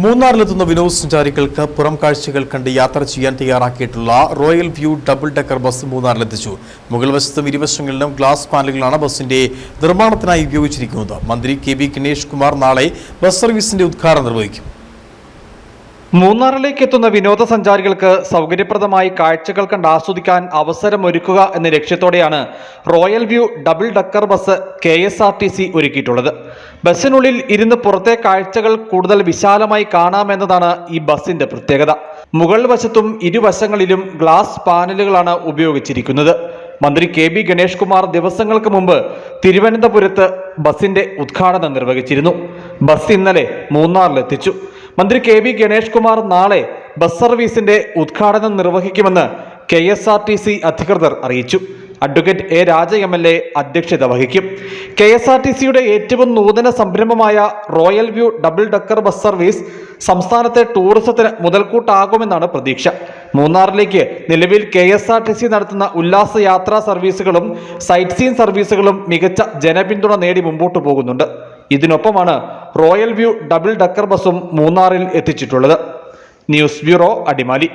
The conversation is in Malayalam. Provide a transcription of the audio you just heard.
മൂന്നാറിലെത്തുന്ന വിനോദസഞ്ചാരികൾക്ക് പുറം കാഴ്ചകൾ കണ്ട് യാത്ര ചെയ്യാൻ തയ്യാറാക്കിയിട്ടുള്ള royal view double decker bus മൂന്നാറിലെത്തിച്ചു. മുകൾ വശത്തും ഇരുവശങ്ങളിലും ഗ്ലാസ് പാനലുകളാണ് ബസിന്റെ നിർമ്മാണത്തിനായി ഉപയോഗിച്ചിരിക്കുന്നത്. മന്ത്രി കെ.ബി. ഗണേഷ് കുമാർ നാളെ ബസ് സർവീസിന്റെ ഉദ്ഘാടനം നിർവഹിക്കും. മൂന്നാറിലേക്ക് എത്തുന്ന വിനോദസഞ്ചാരികൾക്ക് സൗകര്യപ്രദമായി കാഴ്ചകൾ കണ്ട് ആസ്വദിക്കാൻ അവസരമൊരുക്കുക എന്ന ലക്ഷ്യത്തോടെയാണ് royal view double decker bus KSRTC ഒരുക്കിയിട്ടുള്ളത്. ബസ്സിനുള്ളിൽ ഇരുന്ന് പുറത്തെ കാഴ്ചകൾ കൂടുതൽ വിശാലമായി കാണാമെന്നതാണ് ഈ ബസിന്റെ പ്രത്യേകത. മുകൾ വശത്തും ഇരുവശങ്ങളിലും ഗ്ലാസ് പാനലുകളാണ് ഉപയോഗിച്ചിരിക്കുന്നത്. മന്ത്രി കെ.ബി. ഗണേഷ് കുമാർ ദിവസങ്ങൾക്ക് മുമ്പ് തിരുവനന്തപുരത്ത് ബസിന്റെ ഉദ്ഘാടനം നിർവഹിച്ചിരുന്നു. ബസ് ഇന്നലെ മൂന്നാറിലെത്തിച്ചു. മന്ത്രി കെ.ബി. ഗണേഷ് കുമാർ നാളെ ബസ് സർവീസിന്റെ ഉദ്ഘാടനം നിർവഹിക്കുമെന്ന് KSRTC അധികൃതർ അറിയിച്ചു. Advocate A. രാജ MLA അധ്യക്ഷത വഹിക്കും. KSRTCയുടെ ഏറ്റവും നൂതന സംരംഭമായ royal view double decker bus service സംസ്ഥാനത്തെ ടൂറിസത്തിന് മുതൽക്കൂട്ടാകുമെന്നാണ് പ്രതീക്ഷ. മൂന്നാറിലേക്ക് നിലവിൽ KSRTC നടത്തുന്ന ഉല്ലാസ യാത്രാ സർവീസുകളും സൈറ്റ് സീയിങ് സർവീസുകളും മികച്ച ജനപിന്തുണ നേടി മുമ്പോട്ട് പോകുന്നുണ്ട്. ഇതിനൊപ്പമാണ് റോയൽ വ്യൂ ഡബിൾ ഡക്കർ ബസും മൂന്നാറിൽ എത്തിച്ചിട്ടുള്ളത്. News bureau, Adimali.